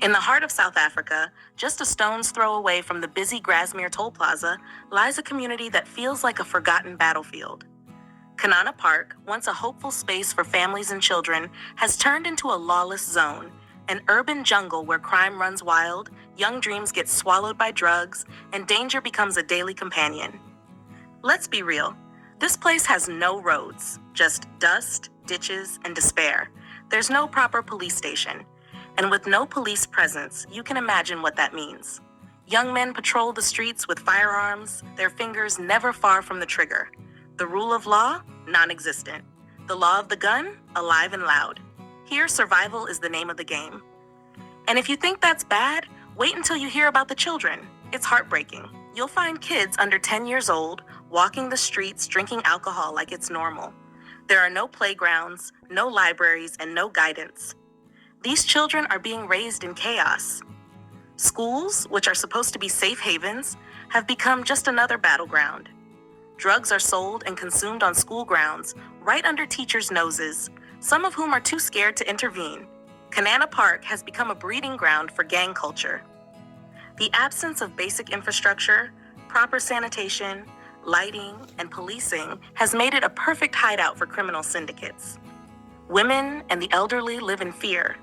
In the heart of South Africa, just a stone's throw away from the busy Grasmere toll plaza, lies a community that feels like a forgotten battlefield. Kanana Park, once a hopeful space for families and children, has turned into a lawless zone, an urban jungle where crime runs wild, young dreams get swallowed by drugs, and danger becomes a daily companion. Let's be real. This place has no roads, just dust, ditches, and despair. There's no proper police station. And with no police presence, you can imagine what that means. Young men patrol the streets with firearms, their fingers never far from the trigger. The rule of law, non-existent. The law of the gun, alive and loud. Here, survival is the name of the game. And if you think that's bad, wait until you hear about the children. It's heartbreaking. You'll find kids under 10 years old walking the streets drinking alcohol like it's normal. There are no playgrounds, no libraries, and no guidance. These children are being raised in chaos. Schools, which are supposed to be safe havens, have become just another battleground. Drugs are sold and consumed on school grounds, right under teachers' noses, some of whom are too scared to intervene. Kanana Park has become a breeding ground for gang culture. The absence of basic infrastructure, proper sanitation, lighting, and policing has made it a perfect hideout for criminal syndicates. Women and the elderly live in fear.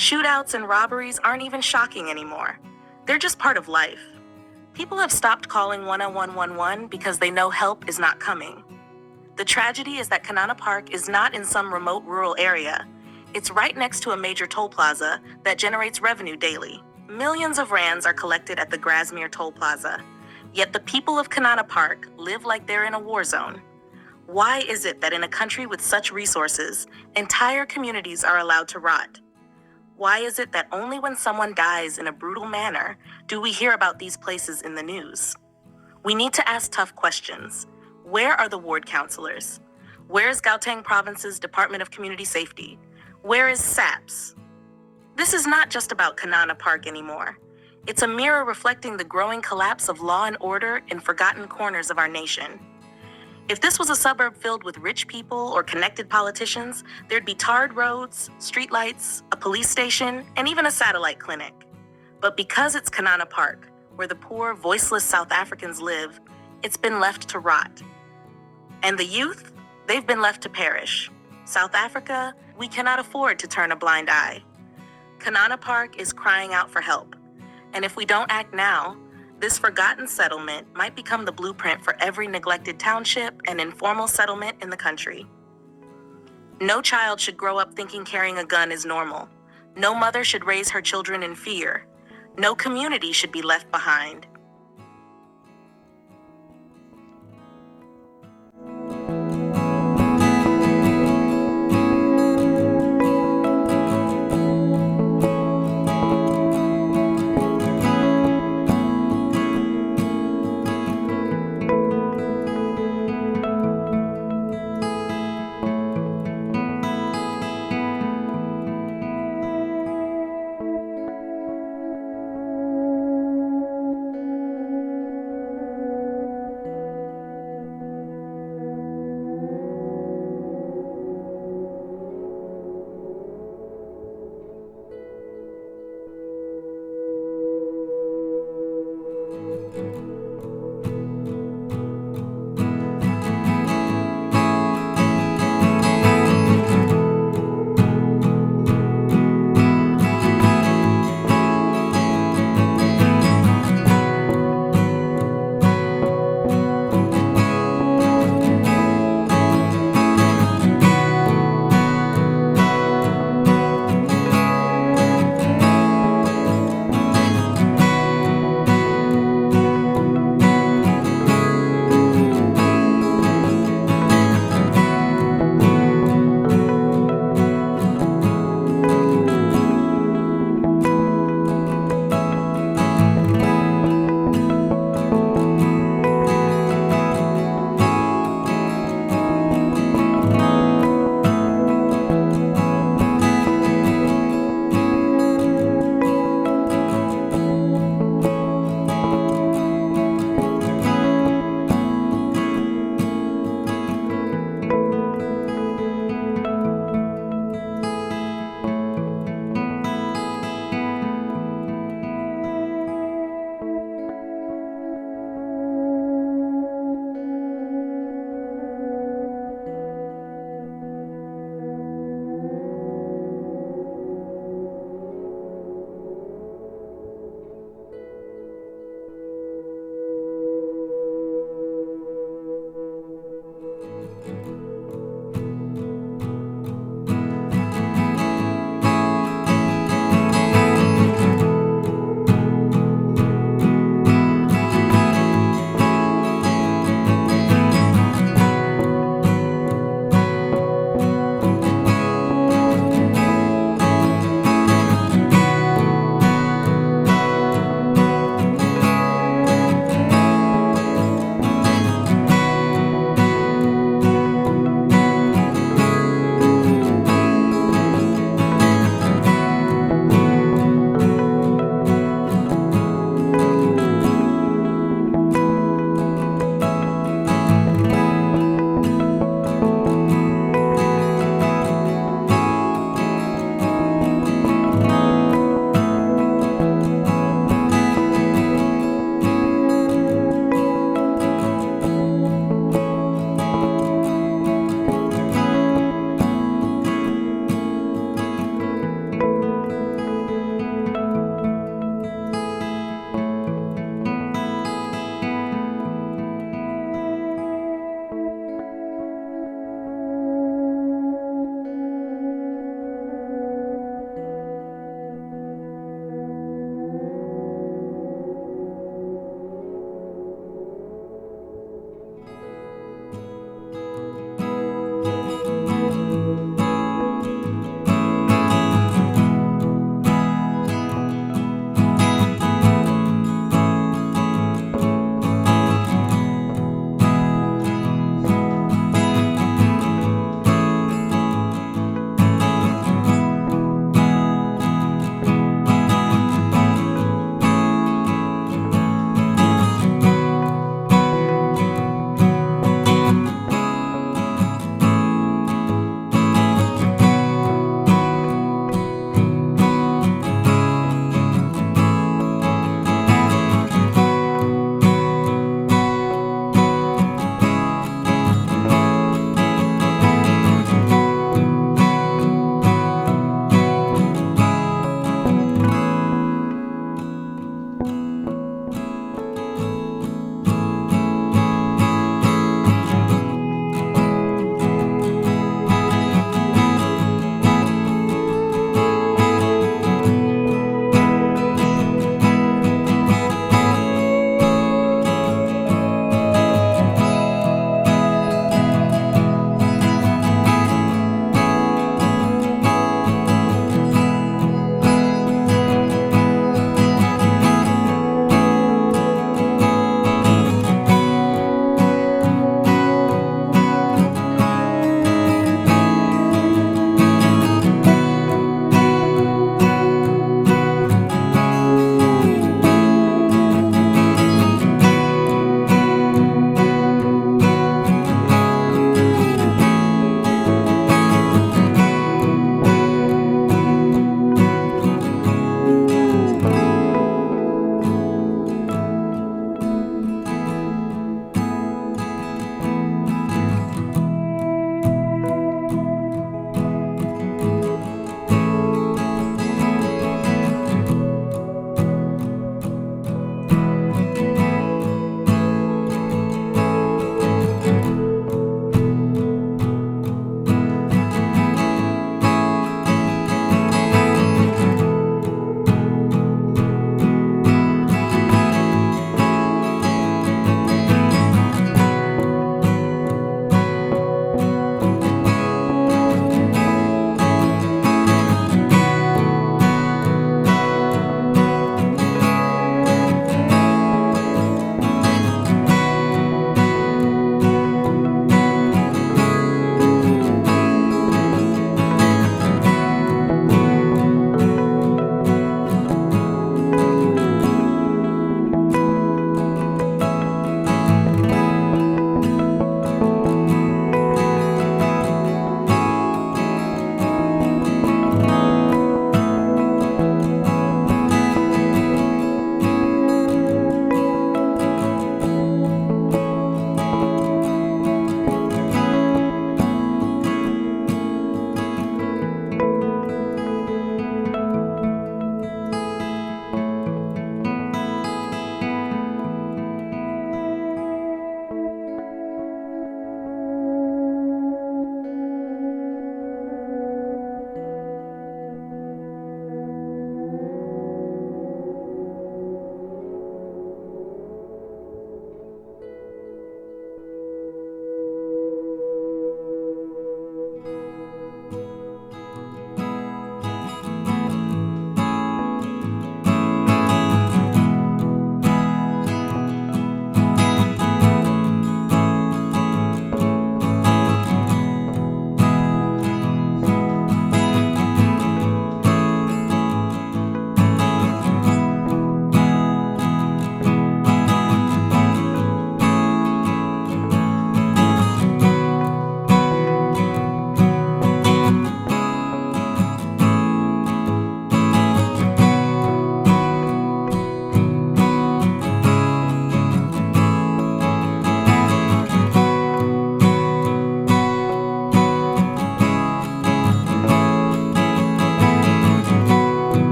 Shootouts and robberies aren't even shocking anymore. They're just part of life. People have stopped calling 11111 because they know help is not coming. The tragedy is that Kanana Park is not in some remote rural area. It's right next to a major toll plaza that generates revenue daily. Millions of rands are collected at the Grasmere toll plaza. Yet the people of Kanana Park live like they're in a war zone. Why is it that in a country with such resources, entire communities are allowed to rot? Why is it that only when someone dies in a brutal manner do we hear about these places in the news? We need to ask tough questions. Where are the ward counselors? Where is Gauteng Province's Department of Community Safety? Where is SAPS? This is not just about Kanana Park anymore. It's a mirror reflecting the growing collapse of law and order in forgotten corners of our nation. If this was a suburb filled with rich people or connected politicians, there'd be tarred roads, streetlights, a police station, and even a satellite clinic. But because it's Kanana Park, where the poor, voiceless South Africans live, it's been left to rot. And the youth, they've been left to perish. South Africa, we cannot afford to turn a blind eye. Kanana Park is crying out for help. And if we don't act now, this forgotten settlement might become the blueprint for every neglected township and informal settlement in the country. No child should grow up thinking carrying a gun is normal. No mother should raise her children in fear. No community should be left behind.